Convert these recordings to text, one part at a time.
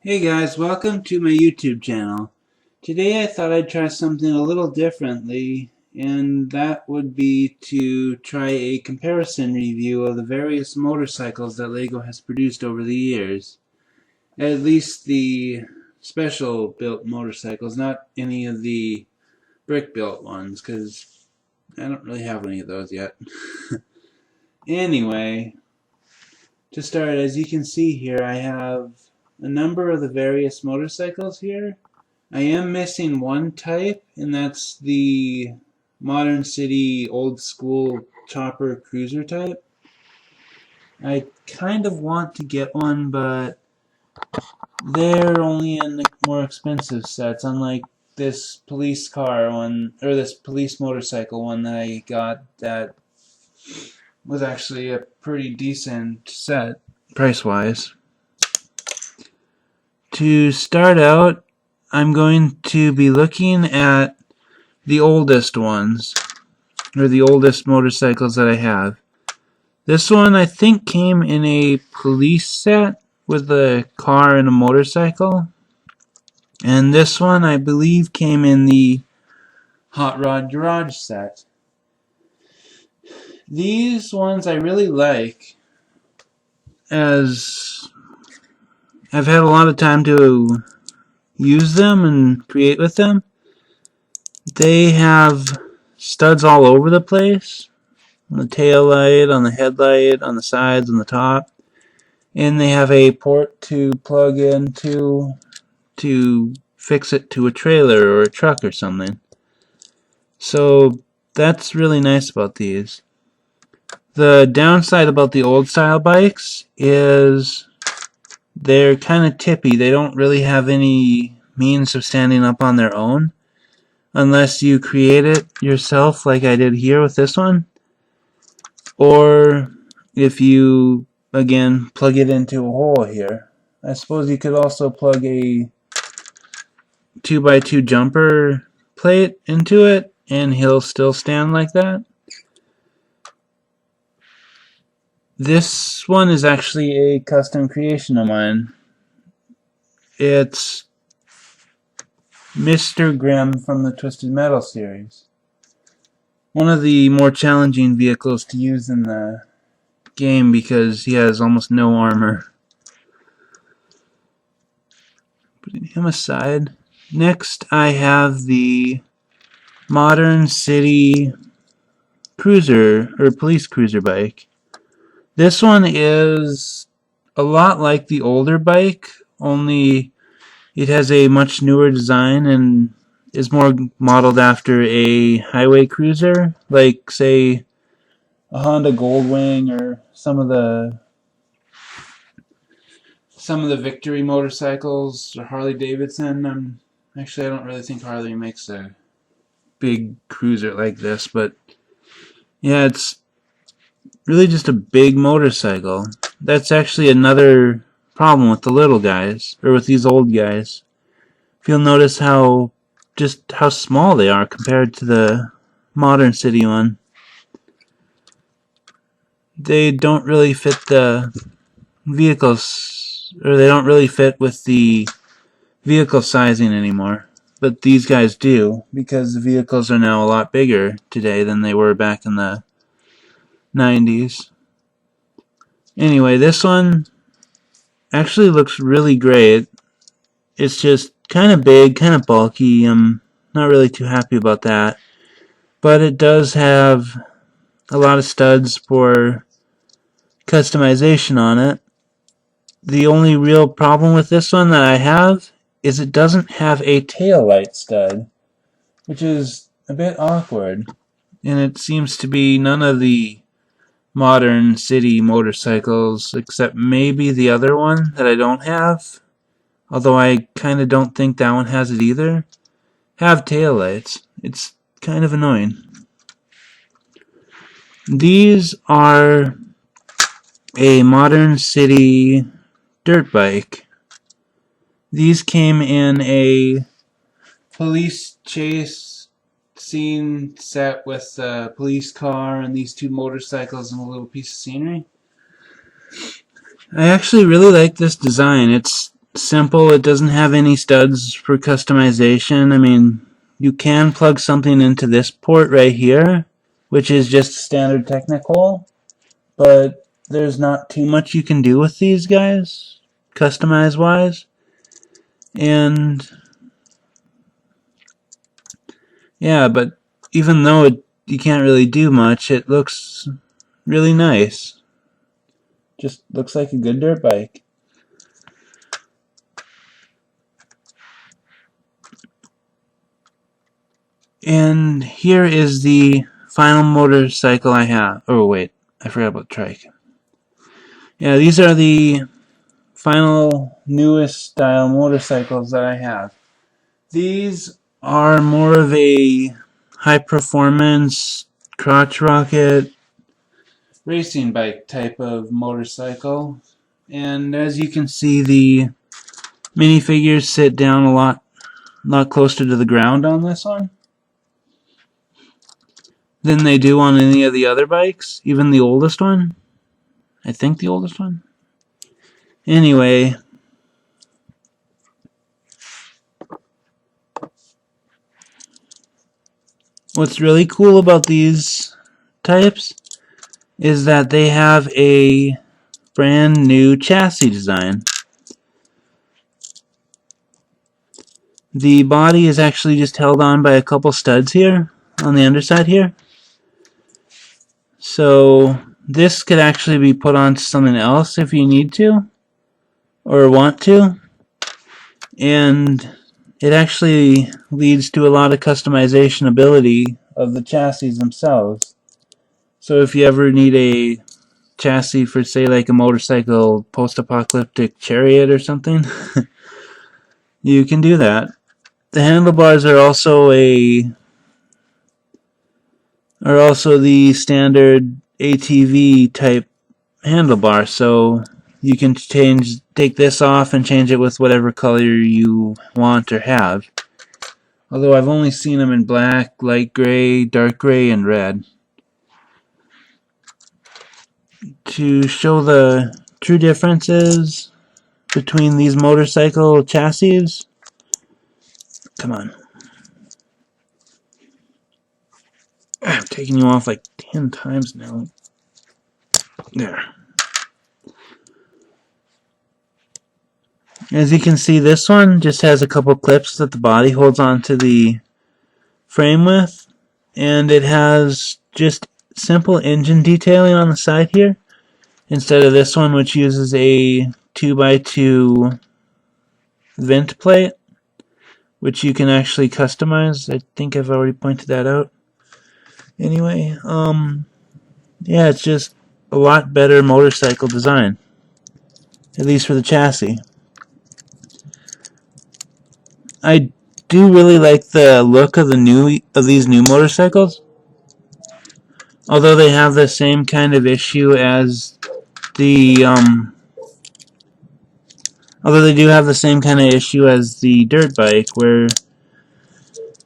Hey guys, welcome to my YouTube channel. Today I thought I'd try something a little differently, and that would be to try a comparison review of the various motorcycles that LEGO has produced over the years. At least the special built motorcycles, not any of the brick built ones, because I don't really have any of those yet. Anyway, to start, as you can see here, I have a number of the various motorcycles here. I am missing one type, and that's the Modern City old school chopper cruiser type. I kind of want to get one, but they're only in the more expensive sets, unlike this police car one, or this police motorcycle one that I got that was actually a pretty decent set, price-wise. To start out, I'm going to be looking at the oldest ones, or the oldest motorcycles that I have. This one I think came in a police set with a car and a motorcycle. And this one I believe came in the Hot Rod Garage set. These ones I really like, as I've had a lot of time to use them and create with them. They have studs all over the place. On the tail light, on the headlight, on the sides, on the top. And they have a port to plug into to fix it to a trailer or a truck or something. So that's really nice about these. The downside about the old style bikes is they're kind of tippy. They don't really have any means of standing up on their own unless you create it yourself like I did here with this one, or if you again plug it into a hole here. I suppose you could also plug a 2x2 jumper plate into it and he'll still stand like that. This one is actually a custom creation of mine. It's Mr. Grimm from the Twisted Metal series. One of the more challenging vehicles to use in the game because he has almost no armor. Putting him aside. Next I have the Modern City cruiser, or police cruiser bike. This one is a lot like the older bike, only it has a much newer design and is more modeled after a highway cruiser, like say a Honda Goldwing or some of the Victory motorcycles or Harley Davidson. Actually, I don't really think Harley makes a big cruiser like this, but yeah, it's really just a big motorcycle. That's actually another problem with the little guys, or with these old guys. If you'll notice how small they are compared to the Modern City one. They don't really fit the vehicles, or they don't really fit with the vehicle sizing anymore. But these guys do, because the vehicles are now a lot bigger today than they were back in the 90s. Anyway, this one actually looks really great. It's just kind of big, kind of bulky. I'm not really too happy about that. But it does have a lot of studs for customization on it. The only real problem with this one that I have is it doesn't have a tail light stud, which is a bit awkward. And it seems to be none of the Modern City motorcycles, except maybe the other one that I don't have, although I kind of don't think that one has it either, have taillights. It's kind of annoying. These are a Modern City dirt bike. These came in a police chase scene set with a police car and these two motorcycles and a little piece of scenery. I actually really like this design. It's simple. It doesn't have any studs for customization. I mean, you can plug something into this port right here, which is just standard technical, but there's not too much you can do with these guys, customize wise. And yeah, but even though you can't really do much, it looks really nice. Just looks like a good dirt bike. And here is the final motorcycle I have. Oh wait, I forgot about the trike. Yeah, these are the final newest style motorcycles that I have. These are more of a high performance crotch rocket racing bike type of motorcycle. And as you can see, the minifigures sit down a lot closer to the ground on this one than they do on any of the other bikes, even the oldest one. I think the oldest one. Anyway, what's really cool about these types is that they have a brand new chassis design. The body is actually just held on by a couple studs here on the underside here. So this could actually be put onto something else if you need to or want to. And it actually leads to a lot of customization ability of the chassis themselves. So if you ever need a chassis for, say, like a motorcycle post-apocalyptic chariot or something, you can do that. The handlebars are also the standard ATV type handlebar, so you can take this off and change it with whatever color you want or have. Although I've only seen them in black, light gray, dark gray, and red. To show the true differences between these motorcycle chassis, come on. I'm taking you off like 10 times now. There. As you can see, this one just has a couple clips that the body holds onto the frame with, and it has just simple engine detailing on the side here instead of this one, which uses a 2x2 vent plate, which you can actually customize. I think I've already pointed that out. Anyway, yeah, it's just a lot better motorcycle design, at least for the chassis. I do really like the look of these new motorcycles, although they have the same kind of issue as the although they do have the same kind of issue as the dirt bike, where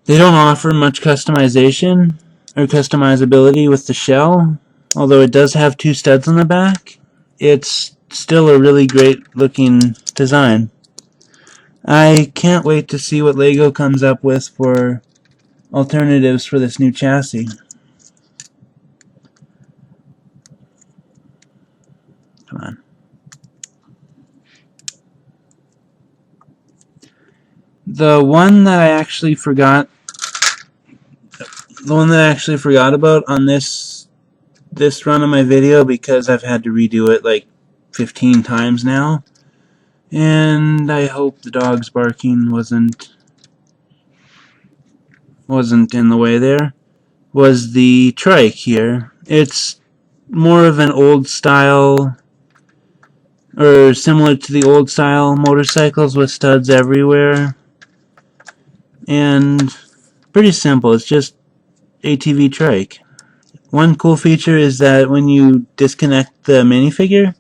they don't offer much customization or customizability with the shell. Although it does have two studs on the back, it's still a really great looking design. I can't wait to see what LEGO comes up with for alternatives for this new chassis. Come on. The one that I actually forgot about on this run of my video, because I've had to redo it like 15 times now, and I hope the dog's barking wasn't in the way there, was the trike here. It's more of an old style, or similar to the old style motorcycles with studs everywhere, and pretty simple. It's just ATV trike. One cool feature is that when you disconnect the minifigure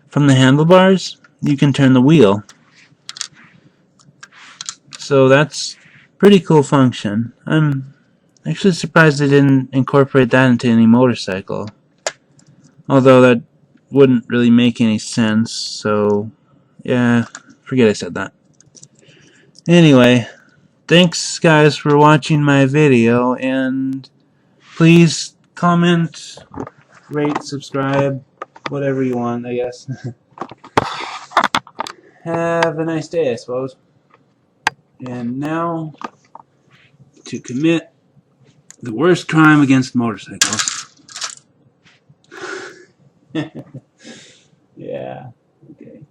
from the handlebars, you can turn the wheel. So that's pretty cool function. I'm actually surprised they didn't incorporate that into any motorcycle. Although that wouldn't really make any sense, so yeah, Forget I said that. Anyway, thanks guys for watching my video, and please comment, rate, subscribe, whatever you want, I guess. Have a nice day, I suppose. And now, to commit the worst crime against motorcycles. Yeah, okay.